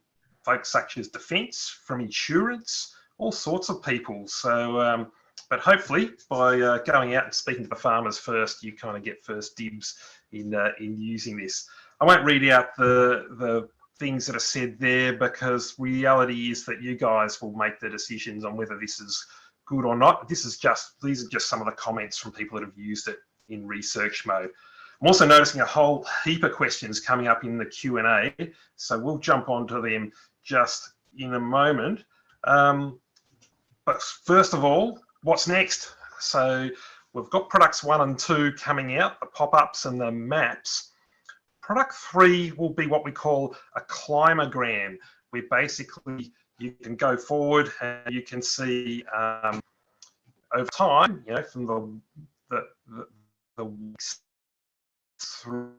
folks such as defence, from insurance, all sorts of people. So, but hopefully by going out and speaking to the farmers first, you kind of get first dibs in using this. I won't read out the things that are said there, because reality is that you guys will make the decisions on whether this is good or not. These are just some of the comments from people that have used it in research mode. I'm also noticing a whole heap of questions coming up in the Q&A, so we'll jump onto them just in a moment. But first of all, what's next? So we've got products 1 and 2 coming out, the pop-ups and the maps. Product 3 will be what we call a climogram, where basically you can go forward and you can see over time, from the weeks through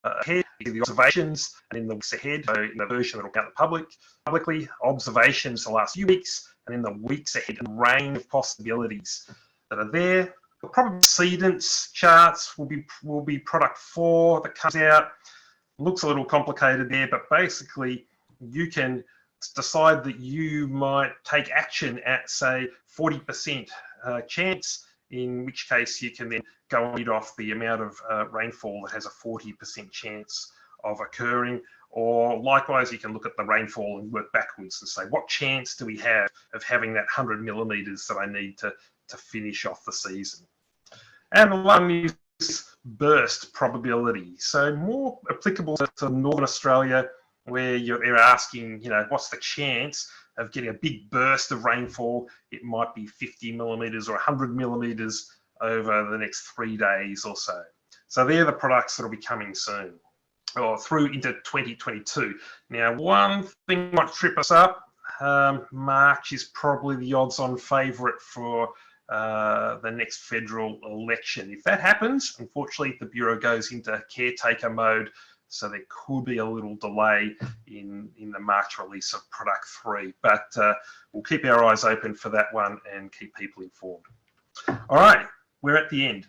ahead, the observations, and in the weeks ahead, so in the version that will go out publicly, observations the last few weeks, and in the weeks ahead, a range of possibilities that are there. The probable seedance charts will be product 4 that comes out. Looks a little complicated there, but basically you can decide that you might take action at, say, 40% chance, in which case you can then go and read off the amount of rainfall that has a 40% chance of occurring. Or likewise, you can look at the rainfall and work backwards and say, what chance do we have of having that 100 millimetres that I need to finish off the season? And the one is burst probability. So more applicable to Northern Australia, where they're asking, what's the chance of getting a big burst of rainfall? It might be 50 millimetres or 100 millimetres over the next 3 days or so. So they're the products that will be coming soon, or through into 2022. Now, one thing might trip us up. March is probably the odds-on favourite for the next federal election. If that happens, unfortunately, the Bureau goes into caretaker mode So there could be a little delay in the March release of product 3, but we'll keep our eyes open for that one and keep people informed. All right, we're at the end.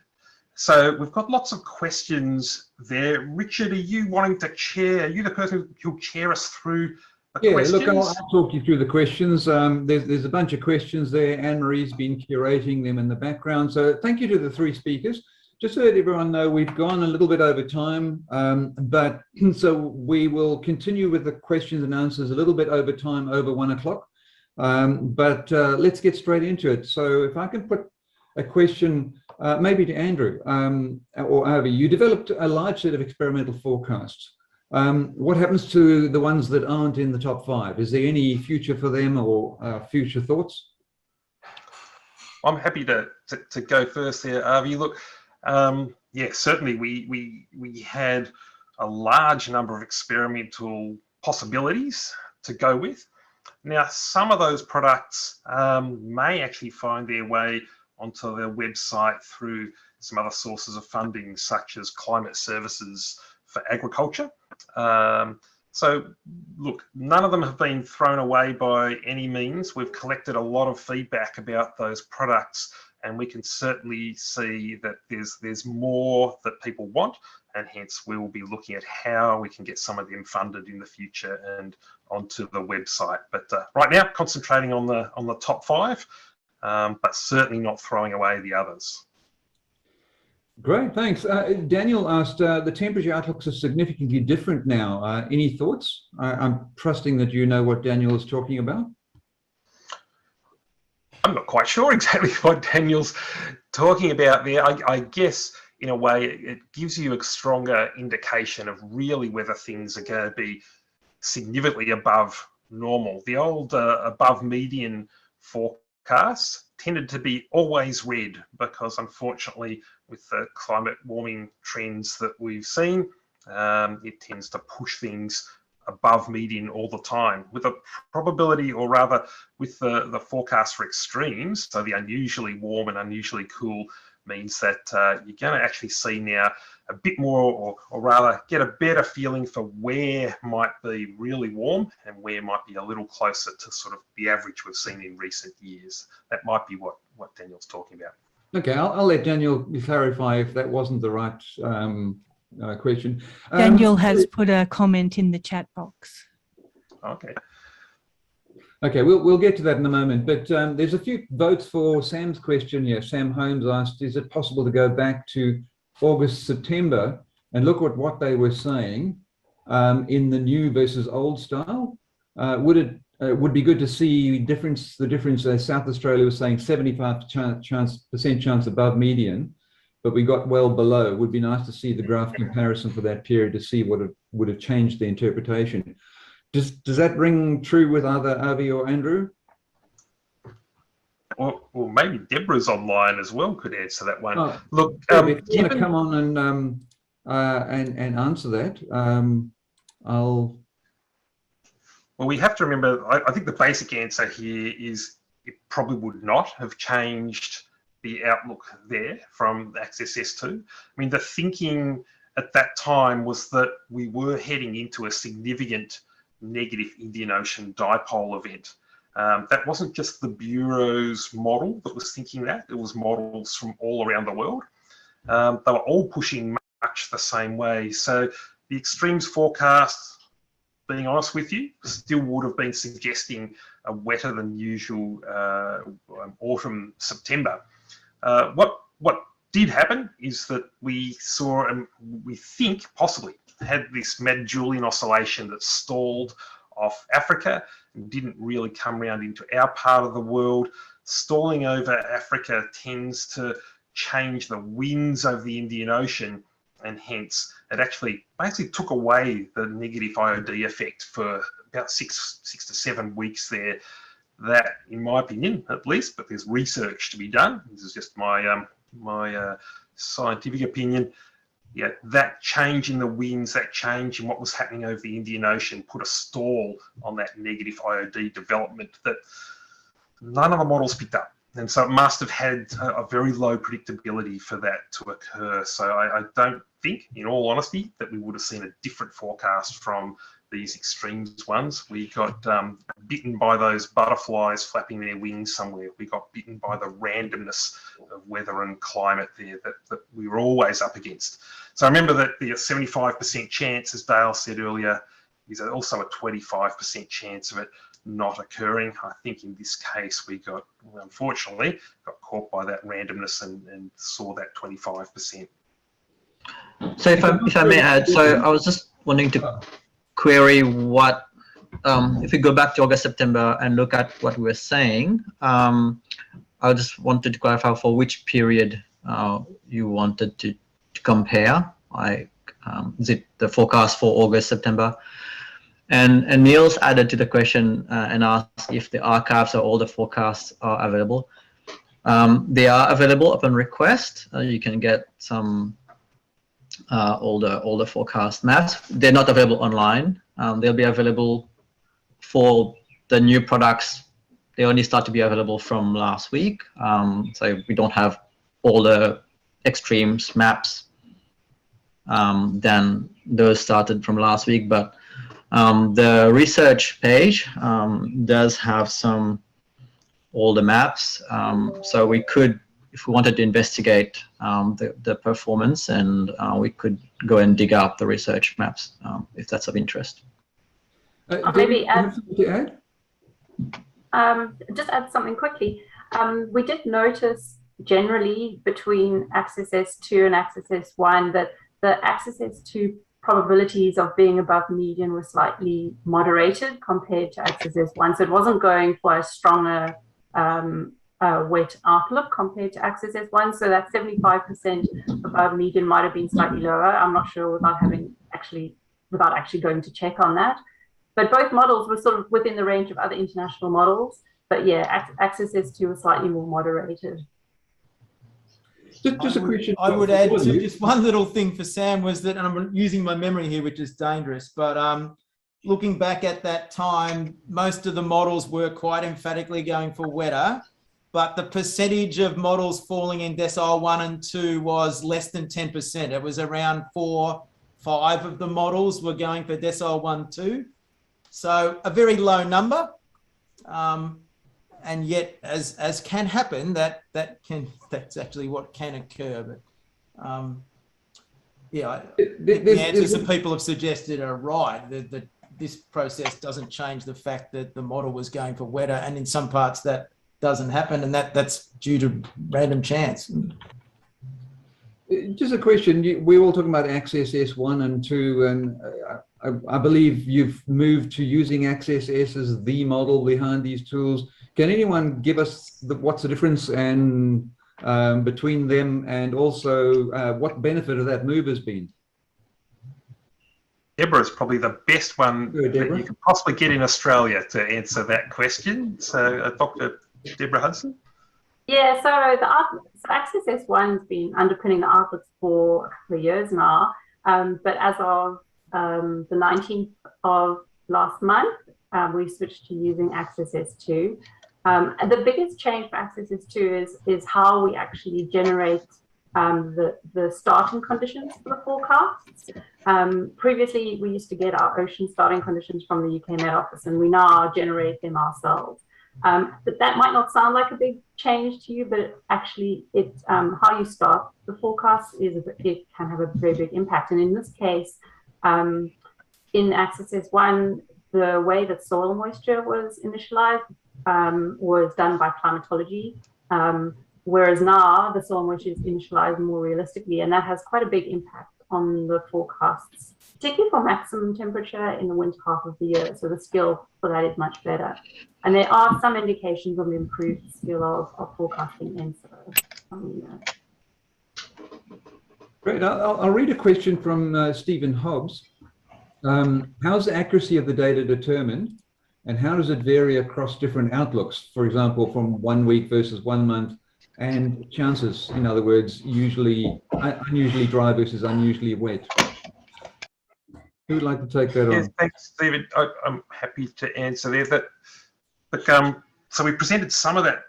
So we've got lots of questions there. Richard, are you wanting to chair? Are you the person who'll chair us through the questions? Look, I'll talk you through the questions. There's a bunch of questions there. Anne-Marie's been curating them in the background. So thank you to the 3 speakers. Just so that everyone know, we've gone a little bit over time, but so we will continue with the questions and answers a little bit over time, over 1 o'clock. But let's get straight into it. So if I can put a question maybe to Andrew or Avi, you developed a large set of experimental forecasts. What happens to the ones that aren't in the top 5? Is there any future for them or future thoughts? I'm happy to go first there, Avi. Look, yeah, certainly we had a large number of experimental possibilities to go with. Now, some of those products may actually find their way onto their website through some other sources of funding, such as climate services for agriculture. So look, none of them have been thrown away by any means. We've collected a lot of feedback about those products, and we can certainly see that there's more that people want, and hence we will be looking at how we can get some of them funded in the future and onto the website. But right now, concentrating on the top 5, but certainly not throwing away the others. Great, thanks. Daniel asked, the temperature outlooks are significantly different now. Any thoughts? I'm trusting that you know what Daniel is talking about. I'm not quite sure exactly what Daniel's talking about there. I guess in a way it gives you a stronger indication of really whether things are going to be significantly above normal. The old above median forecasts tended to be always red because, unfortunately, with the climate warming trends that we've seen, it tends to push things above median all the time, with a probability, or rather with the forecast for extremes, so the unusually warm and unusually cool, means that you're going to actually see now a bit more, or rather get a better feeling for where might be really warm and where might be a little closer to sort of the average we've seen in recent years. That might be what Daniel's talking about. Okay, I'll let Daniel clarify if that wasn't the right question. Daniel has put a comment in the chat box. Okay. Okay, we'll get to that in a moment, but there's a few votes for Sam's question here. Sam Holmes asked, is it possible to go back to August, September and look at what they were saying in the new versus old style? Would be good to see the difference as South Australia was saying 75% chance above median, but we got well below. It would be nice to see the graph comparison for that period to see what it would have changed the interpretation. Does that ring true with either Avi or Andrew? Or maybe Deborah's online as well, could answer that one. Oh, look, if you want to come on and answer that, Well, we have to remember, I think the basic answer here is it probably would not have changed the outlook there from Access S2. I mean, the thinking at that time was that we were heading into a significant negative Indian Ocean dipole event. That wasn't just the Bureau's model that was thinking that, it was models from all around the world. They were all pushing much the same way. So the extremes forecast, being honest with you, still would have been suggesting a wetter than usual autumn, September. What did happen is that we saw, and we think possibly had this Mad-Julian oscillation that stalled off Africa and didn't really come around into our part of the world. Stalling over Africa tends to change the winds over the Indian Ocean, and hence it actually basically took away the negative IOD effect for about six to 7 weeks there. That, in my opinion, at least, but there's research to be done. This is just my scientific opinion. Yeah, that change in the winds, that change in what was happening over the Indian Ocean, put a stall on that negative IOD development that none of the models picked up. And so it must have had a very low predictability for that to occur. So I don't think, in all honesty, that we would have seen a different forecast from these extremes ones. We got bitten by those butterflies flapping their wings somewhere. We got bitten by the randomness of weather and climate there that we were always up against. So I remember that the 75% chance, as Dale said earlier, is also a 25% chance of it not occurring. I think in this case we unfortunately got caught by that randomness and saw that 25%. So if I may add, so I was just wanting to query what, if we go back to August, September and look at what we were saying, I just wanted to clarify for which period you wanted to compare. Is it the forecast for August, September? And Niels added to the question and asked if the archives or all the forecasts are available. They are available upon request. You can get some older forecast maps. They're not available online. They'll be available for the new products. They only start to be available from last week. So we don't have all the extremes maps. Then those started from last week, but the research page does have some older maps. So we could, if we wanted to investigate the performance, and we could go and dig up the research maps if that's of interest. Maybe just add something quickly. We did notice generally between Axis S2 and Axis S1 that the Axis S2 probabilities of being above median were slightly moderated compared to Axis S1. So it wasn't going for a stronger wet outlook compared to Axis S1. So that 75% above median might have been slightly lower. I'm not sure without actually going to check on that. But both models were sort of within the range of other international models. But yeah, Axis S2 was slightly more moderated. Just a question. I would add to just one little thing for Sam was that, and I'm using my memory here, which is dangerous, but looking back at that time, most of the models were quite emphatically going for wetter, but the percentage of models falling in decile 1 and 2 was less than 10%. It was around 4-5 of the models were going for decile 1, 2. So a very low number. And yet, as can happen, that's actually what can occur. But yeah, the answers that people have suggested are right. That this process doesn't change the fact that the model was going for wetter, and in some parts that doesn't happen, and that's due to random chance. Just a question. We're all talking about Access S1 and 2, and I believe you've moved to using Access S as the model behind these tools. Can anyone give us what's the difference and between them, and also what benefit of that move has been? Deborah is probably the best one Good, that you could possibly get in Australia to answer that question. So, Dr. Deborah Hudson. Yeah, so Axis S1 has been underpinning the outlooks for a couple of years now, but as of the 19th of last month, we switched to using Axis S2. The biggest change for Axis S2 is how we actually generate the starting conditions for the forecasts. Previously, we used to get our ocean starting conditions from the UK Met Office, and we now generate them ourselves. But that might not sound like a big change to you, but actually it's how you start the forecast it can have a very big impact. And in this case, in Axis S1, the way that soil moisture was initialized was done by Climatology, whereas now the soil moisture is initialized more realistically, and that has quite a big impact on the forecasts, particularly for maximum temperature in the winter half of the year. So the skill for that is much better. And there are some indications of improved skill of forecasting in Great. I'll read a question from Stephen Hobbs. How's the accuracy of the data determined, and how does it vary across different outlooks? For example, from 1 week versus 1 month, and chances, in other words, unusually dry versus unusually wet. Who would like to take that on? Yes, thanks, Stephen. I'm happy to answer there. But so we presented some of that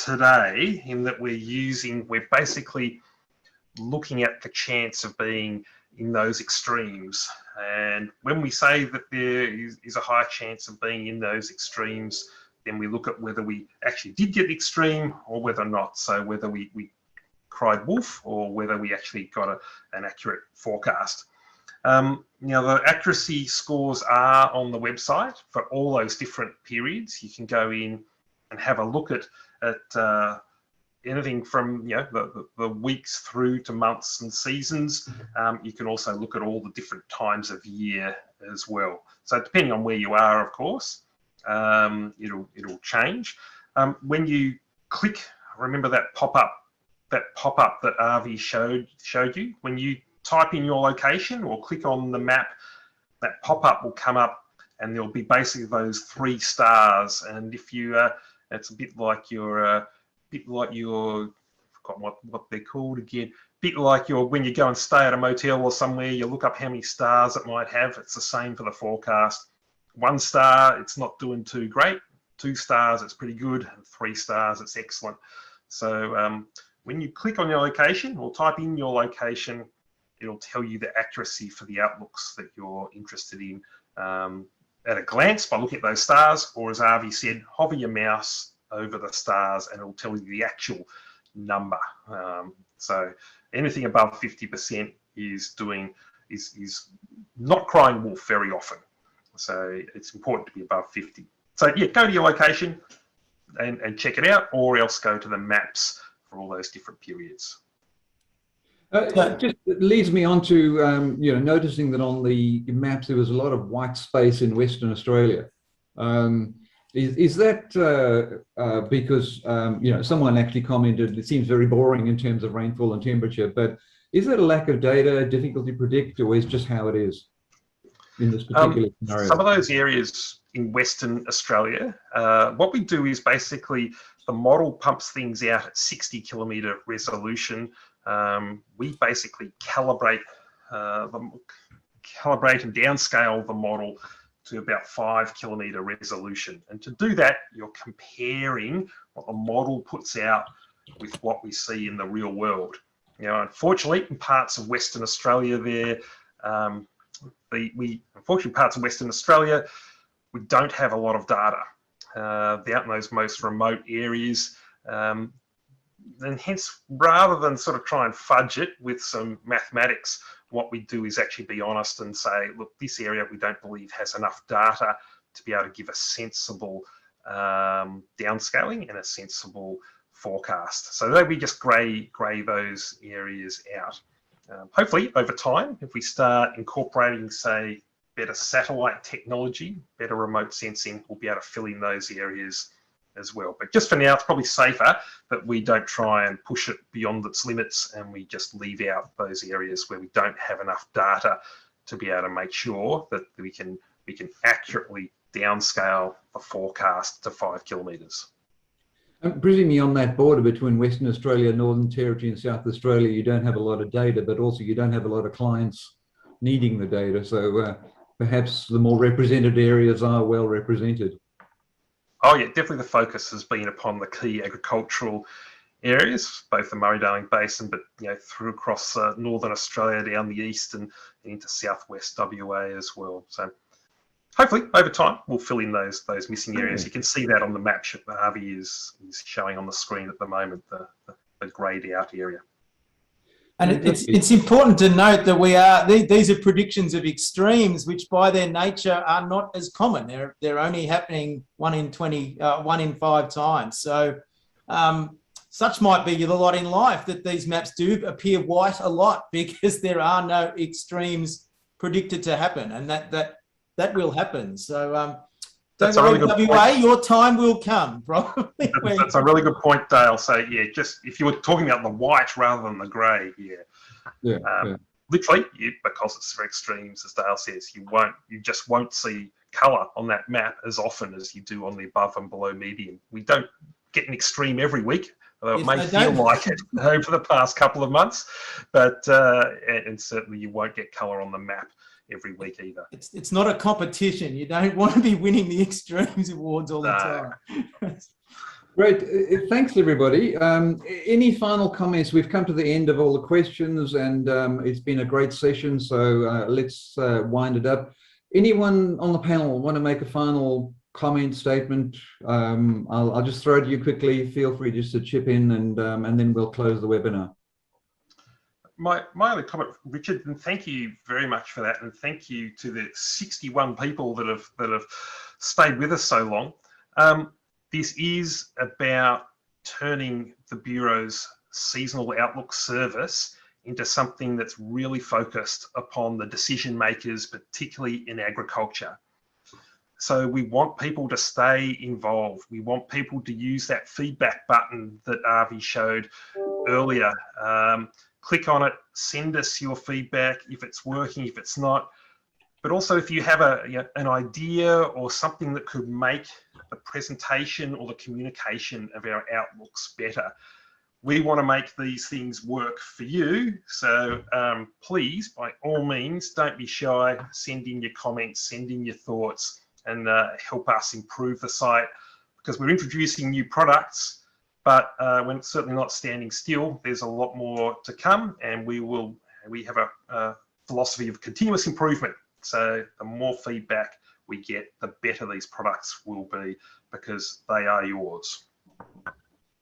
today in that we're basically looking at the chance of being in those extremes. And when we say that there is a high chance of being in those extremes, then we look at whether we actually did get the extreme or whether not. So whether we cried wolf or whether we actually got an accurate forecast. The accuracy scores are on the website for all those different periods. You can go in and have a look at anything from the weeks through to months and seasons. You can also look at all the different times of year as well. So depending on where you are, of course, it'll change. When you click, remember that pop-up that Avi showed you. When you type in your location or click on the map, that pop-up will come up, and there'll be basically those 3 stars. And if you, it's a bit like your, forgot what they're called again. Bit like when you go and stay at a motel or somewhere, you look up how many stars it might have. It's the same for the forecast. 1 star, it's not doing too great. 2 stars, it's pretty good. And 3 stars, it's excellent. So when you click on your location or type in your location, it'll tell you the accuracy for the outlooks that you're interested in at a glance by looking at those stars, or as Avi said, hover your mouse over the stars and it'll tell you the actual number. So anything above 50% is not crying wolf very often. So it's important to be above 50. So yeah, go to your location and check it out, or else go to the maps for all those different periods. Just leads me on to noticing that on the maps there was a lot of white space in Western Australia. Is that because someone actually commented it seems very boring in terms of rainfall and temperature, but is it a lack of data, difficult to predict, or is just how it is in this particular scenario? Some of those areas in Western Australia, what we do is basically the model pumps things out at 60 kilometre resolution. We basically calibrate and downscale the model to about 5 kilometre resolution. And to do that, you're comparing what the model puts out with what we see in the real world. Unfortunately, in parts of Western Australia we don't have a lot of data. Out in those most remote areas, and hence, rather than sort of try and fudge it with some mathematics, what we do is actually be honest and say, look, this area we don't believe has enough data to be able to give a sensible downscaling and a sensible forecast. So that we just grey those areas out. Hopefully, over time, if we start incorporating, say, better satellite technology, better remote sensing, we'll be able to fill in those areas as well. But just for now, it's probably safer that we don't try and push it beyond its limits and we just leave out those areas where we don't have enough data to be able to make sure that we can accurately downscale the forecast to 5 kilometres. Presumably on that border between Western Australia, Northern Territory and South Australia, you don't have a lot of data, but also you don't have a lot of clients needing the data. So perhaps the more represented areas are well represented. Oh yeah, definitely the focus has been upon the key agricultural areas, both the Murray-Darling Basin, but through across Northern Australia, down the east and into Southwest WA as well. So hopefully over time we'll fill in those missing areas. You can see that on the map that Avi is showing on the screen at the moment, the greyed out area. And it's important to note that these are predictions of extremes, which by their nature are not as common. They're only happening 1 in 5 times. So such might be the lot in life, that these maps do appear white a lot because there are no extremes predicted to happen, and that will happen. So that's a really good WA, point. your time will come, probably. That's a really good point, Dale. So yeah, just if you were talking about the white rather than the grey, literally, because it's for extremes, as Dale says, you just won't see colour on that map as often as you do on the above and below median. We don't get an extreme every week, although it may feel like it over the past couple of months, but and certainly you won't get colour on the map every week either. It's not a competition. You don't want to be winning the extremes awards all the time. Great. Thanks, everybody. Any final comments? We've come to the end of all the questions, and it's been a great session. So let's wind it up. Anyone on the panel want to make a final comment, statement? I'll just throw it to you quickly. Feel free just to chip in, and then we'll close the webinar. My only comment, Richard, and thank you very much for that, and thank you to the 61 people that have stayed with us so long. This is about turning the Bureau's seasonal outlook service into something that's really focused upon the decision makers, particularly in agriculture. So we want people to stay involved. We want people to use that feedback button that Avi showed earlier. Click on it, send us your feedback, if it's working, if it's not. But also if you have an idea or something that could make the presentation or the communication of our outlooks better. We want to make these things work for you. So please, by all means, don't be shy. Send in your comments, send in your thoughts, and help us improve the site, because we're introducing new products, but we're certainly not standing still. There's a lot more to come, and we have a philosophy of continuous improvement. So the more feedback we get, the better these products will be, because they are yours.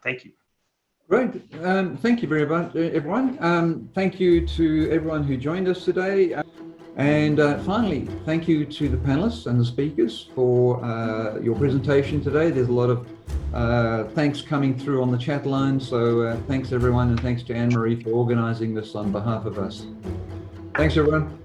Thank you. Great. Thank you very much, everyone. Thank you to everyone who joined us today. And finally, thank you to the panelists and the speakers for your presentation today. There's a lot of thanks coming through on the chat line. So thanks, everyone. And thanks to Anne-Marie for organising this on behalf of us. Thanks, everyone.